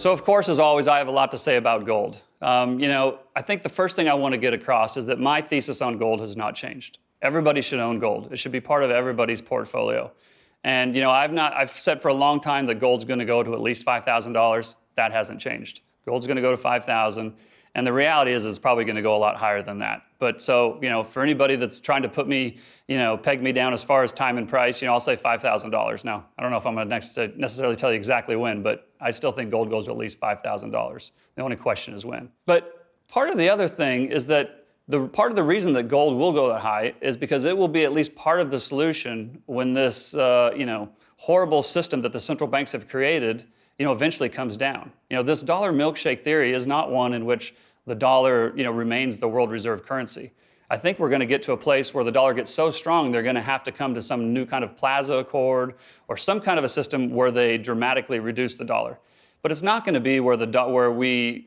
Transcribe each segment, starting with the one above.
So of course, as always, I have a lot to say about gold. I think the first thing I want to get across is that my thesis on gold has not changed. Everybody should own gold. It should be part of everybody's portfolio. And I've said for a long time that gold's going to go to at least $5,000. That hasn't changed. Gold's going to go to $5,000. And the reality is it's probably going to go a lot higher than that. But so, for anybody that's trying to put me, peg me down as far as time and price, I'll say $5,000. Now, I don't know if I'm going to necessarily tell you exactly when, but I still think gold goes to at least $5,000. The only question is when. But part of the other thing is that part of the reason that gold will go that high is because it will be at least part of the solution when this, horrible system that the central banks have created eventually comes down. This dollar milkshake theory is not one in which the dollar, remains the world reserve currency. I think we're going to get to a place where the dollar gets so strong they're going to have to come to some new kind of Plaza Accord or some kind of a system where they dramatically reduce the dollar. But it's not going to be where we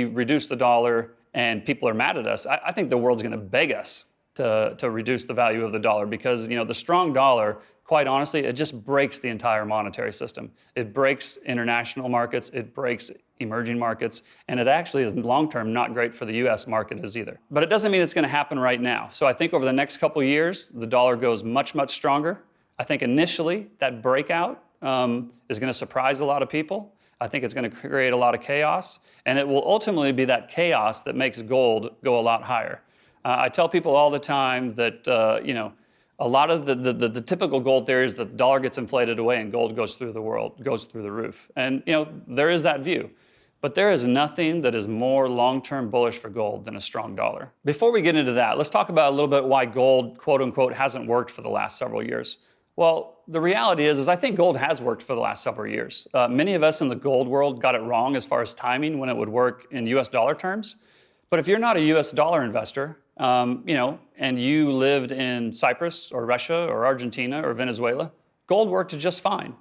reduce the dollar and people are mad at us. I think the world's going to beg us to reduce the value of the dollar because the strong dollar, quite honestly, it just breaks the entire monetary system. It breaks international markets, it breaks emerging markets, and it actually is long-term not great for the US market as either. But it doesn't mean it's going to happen right now. So I think over the next couple of years, the dollar goes much, much stronger. I think initially that breakout is going to surprise a lot of people. I think it's going to create a lot of chaos, and it will ultimately be that chaos that makes gold go a lot higher. I tell people all the time that, a lot of the typical gold theory is that the dollar gets inflated away and gold goes through the roof. And, there is that view. But there is nothing that is more long-term bullish for gold than a strong dollar. Before we get into that, let's talk about a little bit why gold, quote unquote, hasn't worked for the last several years. Well, the reality is I think gold has worked for the last several years. Many of us in the gold world got it wrong as far as timing when it would work in US dollar terms. But if you're not a US dollar investor, and you lived in Cyprus or Russia or Argentina or Venezuela, gold worked just fine.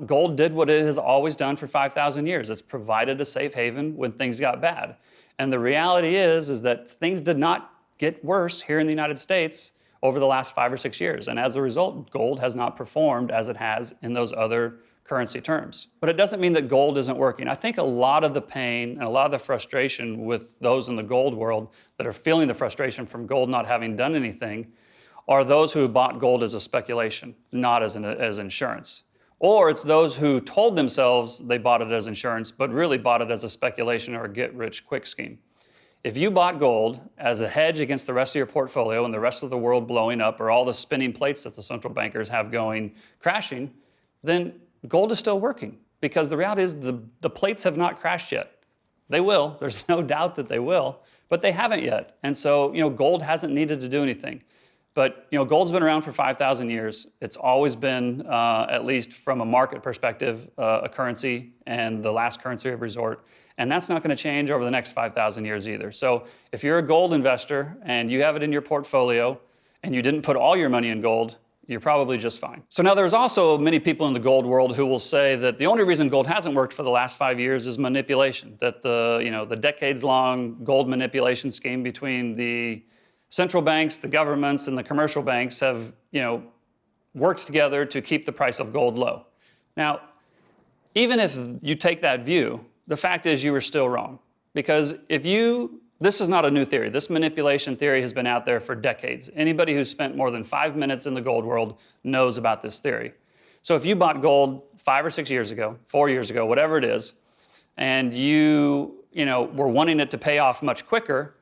Gold did what it has always done for 5,000 years. It's provided a safe haven when things got bad. And the reality is that things did not get worse here in the United States over the last 5 or 6 years. And as a result, gold has not performed as it has in those other currency terms. But it doesn't mean that gold isn't working. I think a lot of the pain and a lot of the frustration with those in the gold world that are feeling the frustration from gold not having done anything are those who bought gold as a speculation, not as insurance. Or it's those who told themselves they bought it as insurance, but really bought it as a speculation or a get-rich-quick scheme. If you bought gold as a hedge against the rest of your portfolio and the rest of the world blowing up or all the spinning plates that the central bankers have going crashing, then gold is still working because the reality is the plates have not crashed yet. They will. There's no doubt that they will, but they haven't yet. And so, gold hasn't needed to do anything. But, gold's been around for 5,000 years. It's always been, at least from a market perspective, a currency and the last currency of resort. And that's not going to change over the next 5,000 years either. So if you're a gold investor and you have it in your portfolio and you didn't put all your money in gold, you're probably just fine. So now there's also many people in the gold world who will say that the only reason gold hasn't worked for the last 5 years is manipulation, that the decades-long gold manipulation scheme between the central banks, the governments, and the commercial banks have, worked together to keep the price of gold low. Now, even if you take that view, the fact is you were still wrong. Because this is not a new theory. This manipulation theory has been out there for decades. Anybody who's spent more than 5 minutes in the gold world knows about this theory. So if you bought gold 5 or 6 years ago, 4 years ago, whatever it is, and you were wanting it to pay off much quicker,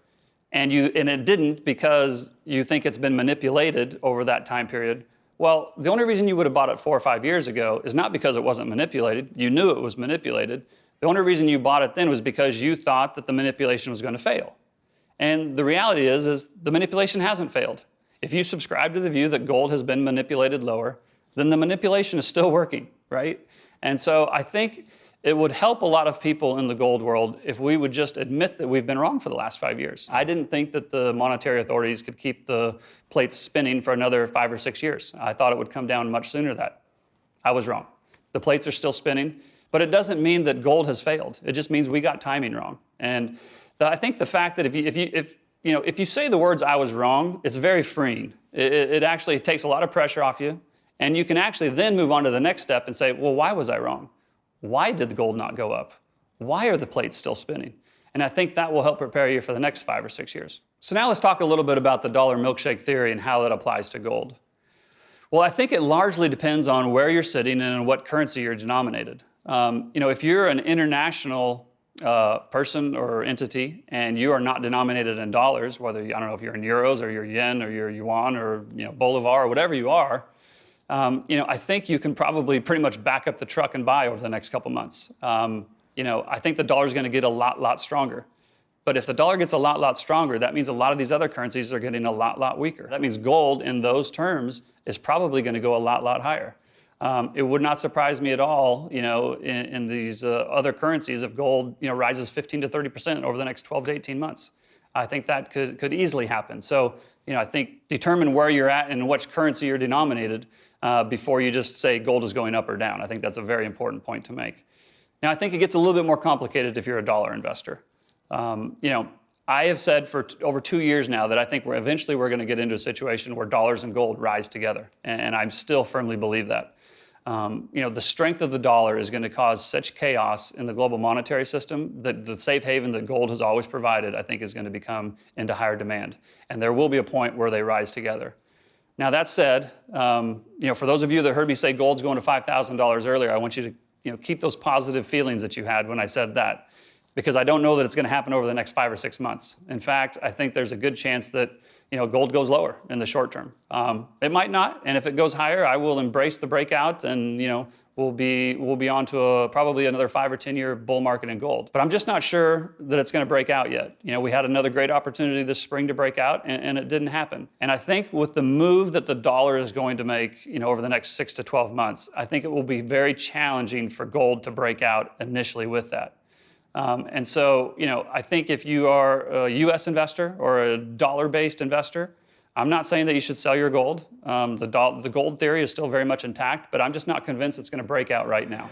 and it didn't because you think it's been manipulated over that time period, well, the only reason you would have bought it 4 or 5 years ago is not because it wasn't manipulated. You knew it was manipulated. The only reason you bought it then was because you thought that the manipulation was going to fail. And the reality is the manipulation hasn't failed. If you subscribe to the view that gold has been manipulated lower, then the manipulation is still working, right? And so I think it would help a lot of people in the gold world if we would just admit that we've been wrong for the last 5 years. I didn't think that the monetary authorities could keep the plates spinning for another 5 or 6 years. I thought it would come down much sooner than that. I was wrong. The plates are still spinning. But it doesn't mean that gold has failed. It just means we got timing wrong. And I think the fact that if you say the words "I was wrong," it's very freeing. It actually takes a lot of pressure off you, and you can actually then move on to the next step and say, well, why was I wrong? Why did the gold not go up? Why are the plates still spinning? And I think that will help prepare you for the next 5 or 6 years. So now let's talk a little bit about the dollar milkshake theory and how it applies to gold. Well, I think it largely depends on where you're sitting and in what currency you're denominated. If you're an international person or entity and you are not denominated in dollars, whether, I don't know if you're in euros or your yen or your yuan or bolivar or whatever you are, I think you can probably pretty much back up the truck and buy over the next couple months. I think the dollar is going to get a lot stronger. But if the dollar gets a lot stronger, that means a lot of these other currencies are getting a lot weaker. That means gold in those terms is probably going to go a lot higher. It would not surprise me at all, in these other currencies if gold, rises 15 to 30% over the next 12 to 18 months. I think that could easily happen. So, I think determine where you're at and which currency you're denominated before you just say gold is going up or down. I think that's a very important point to make. Now, I think it gets a little bit more complicated if you're a dollar investor. I have said for over 2 years now that I think we're going to get into a situation where dollars and gold rise together, and I still firmly believe that. The strength of the dollar is going to cause such chaos in the global monetary system that the safe haven that gold has always provided, I think, is going to become into higher demand, and there will be a point where they rise together. Now, that said, for those of you that heard me say gold's going to $5,000 earlier, I want you to keep those positive feelings that you had when I said that, because I don't know that it's going to happen over the next 5 or 6 months. In fact, I think there's a good chance that gold goes lower in the short term. It might not, and if it goes higher, I will embrace the breakout, and we'll be on to probably another 5 or 10 year bull market in gold. But I'm just not sure that it's going to break out yet. We had another great opportunity this spring to break out, and it didn't happen. And I think with the move that the dollar is going to make, over the next 6 to 12 months, I think it will be very challenging for gold to break out initially with that. And so, I think if you are a U.S. investor or a dollar-based investor, I'm not saying that you should sell your gold. The gold theory is still very much intact, but I'm just not convinced it's going to break out right now.